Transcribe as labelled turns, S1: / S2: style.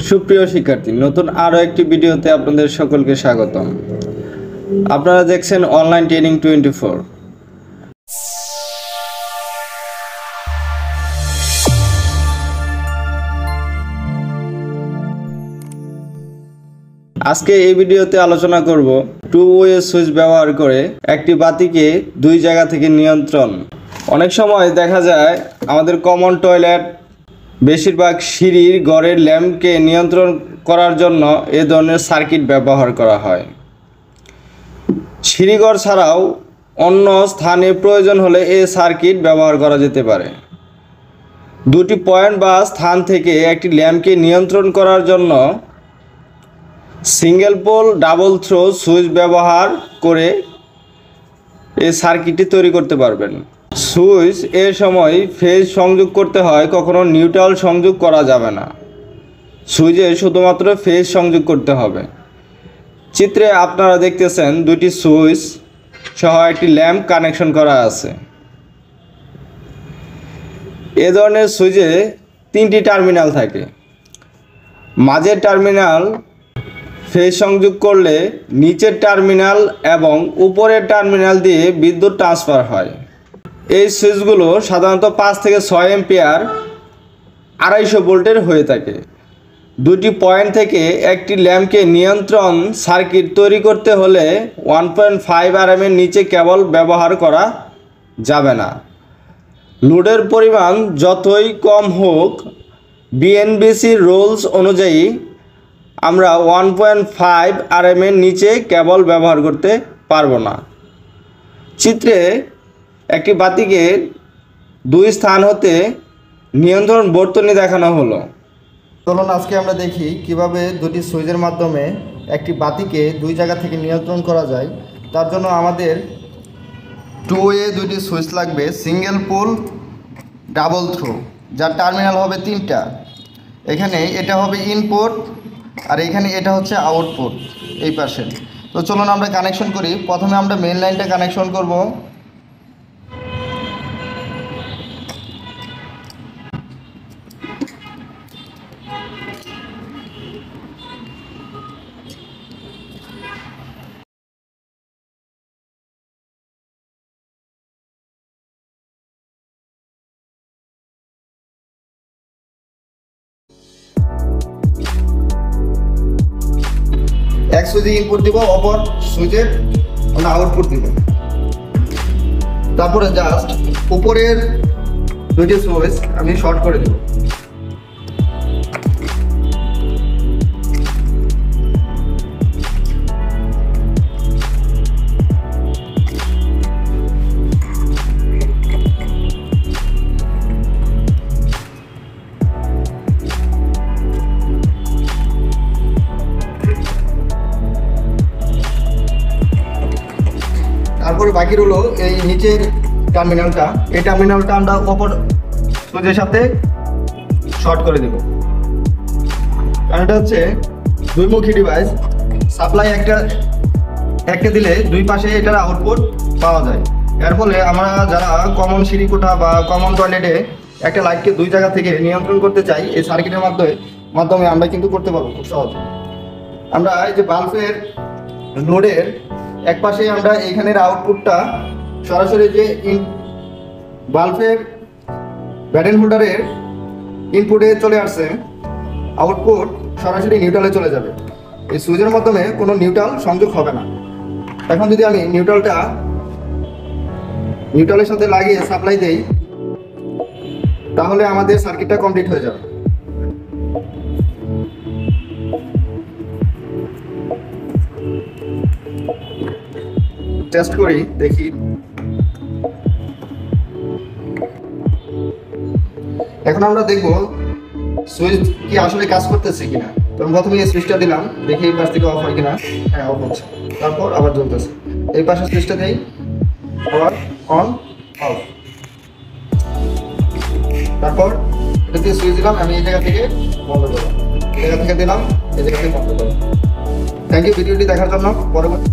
S1: সুপ্রিয় শিক্ষার্থী, নতুন আরও একটি ভিডিওতে আপনাদের সকলকে স্বাগতম। আপনারা দেখছেন অনলাইন ট্রেনিং 24। আজকে এই ভিডিওতে আলোচনা করব টু ওয়ে সুইচ ব্যবহার করে একটি বাতিকে দুই জায়গা থেকে নিয়ন্ত্রণ। অনেক সময় দেখা যায় আমাদের কমন টয়লেট, বেশিরভাগ সিঁড়ির ঘরের ল্যাম্পকে নিয়ন্ত্রণ করার জন্য এ ধরনের সার্কিট ব্যবহার করা হয়। সিঁড়িঘর ছাড়াও অন্য স্থানে প্রয়োজন হলে এই সার্কিট ব্যবহার করা যেতে পারে। দুটি পয়েন্ট বা স্থান থেকে একটি ল্যাম্পকে নিয়ন্ত্রণ করার জন্য single pole double throw switch ব্যবহার করে এই সার্কিটটি তৈরি করতে পারবেন। সুইচ এর সময় ফেজ সংযোগ করতে হয়, কখনো নিউট্রাল সংযোগ করা যাবে না। সুইচে শুধুমাত্র ফেজ সংযোগ করতে হবে। চিত্রে আপনারা দেখতেছেন দুটি সুইচ সহ একটি ল্যাম্প কানেকশন করা আছে। এ ধরনের সুইচে তিনটি টার্মিনাল থাকে। মাঝের টার্মিনাল ফেজ সংযোগ করলে নিচের টার্মিনাল এবং উপরের টার্মিনাল দিয়ে বিদ্যুৎ ট্রান্সফার হয়। এই সুইচগুলো সাধারণত 5 থেকে 6 এম্পিয়ার 250 ভোল্টের হয়ে থাকে। দুটি পয়েন্ট থেকে একটি ল্যাম্পকে নিয়ন্ত্রণ সার্কিট তৈরি করতে হলে 1.5 RM এর নিচে কেবল ব্যবহার করা যাবে না। লোডের পরিমাণ যতই কম হোক, বিএনবিসি রুলস অনুযায়ী আমরা 1.5 RM এর নিচে কেবল ব্যবহার করতে পারবো না। চিত্রে একটি বাতিকে দুই স্থান হতে নিয়ন্ত্রণ বর্তনী দেখানো হলো।
S2: চলুন আজকে আমরা দেখি কিভাবে দুটি সুইচের মাধ্যমে একটি বাতিকে দুই জায়গা থেকে নিয়ন্ত্রণ করা যায়। তার জন্য আমাদের টু ওয়ে দুটি সুইচ লাগবে, সিঙ্গেল পোল ডাবল থ্রো, যার টার্মিনাল হবে 3টা। এখানে এটা হবে ইনপুট আর এখানে এটা হচ্ছে আউটপুট এই পাশে। তো চলুন আমরা কানেকশন করি। প্রথমে আমরা মেইন লাইনটা কানেকশন করব। এক সুইচে ইনপুট দিব, অপর সুইচে আমরা আউটপুট দিব। তারপরে জাস্ট উপরের দুইটি সুইচ আমি শর্ট করে দেব। তারপরে বাকি রইল এই নিচের টার্মিনালটা। এই টার্মিনালটা আমরা অপর সুইচের সাথে শর্ট করে দেব, কারণ এটা হচ্ছে দুইমুখী ডিভাইস। সাপ্লাই একটা দিলে দুই পাশে এটার আউটপুট পাওয়া যায়। এর ফলে আমরা যারা কমন সিঁড়ি কোঠা বা কমন টয়লেটে একটা লাইটকে দুই জায়গা থেকে নিয়ন্ত্রণ করতে চাই, এই সার্কিটের মাধ্যমে আমরা কিন্তু করতে পারবো খুব সহজে। আমরা এই যে বাল্বের লোডের এক পাশে আমরা এইখানের আউটপুটটা সরাসরি যে বাল্বের ব্যাটেন হোল্ডারের ইনপুটে চলে আসছে, আউটপুট সরাসরি নিউট্রালে চলে যাবে। এই সুইচের মাধ্যমে কোনো নিউট্রাল সংযোগ হবে না। এখন যদি আমি নিউট্রালের সাথে লাগিয়ে সাপ্লাই দেই, তাহলে আমাদের সার্কিটটা কমপ্লিট হয়ে যাবে। টেস্ট করি, দেখি। এখন আমরা দেখব সুইচ কি আসলে কাজ করতেছে কিনা। তো প্রথমে এই সুইচটা দিলাম, দেখি এই পাশ থেকে অফ হয় কিনা। হ্যাঁ, অফ হচ্ছে। তারপর আবার জ্বলতেছে। এই পাশে সুইচটা দেই, আবার অন অফ। তারপর এটা দিয়ে সুইচ দিলাম, আমি এই জায়গা থেকে বন্ধ করলাম, এই জায়গা থেকে দিলাম, এই জায়গা থেকে বন্ধ করলাম। থ্যাংক ইউ ভিডিওটি দেখার জন্য। পরবর্তী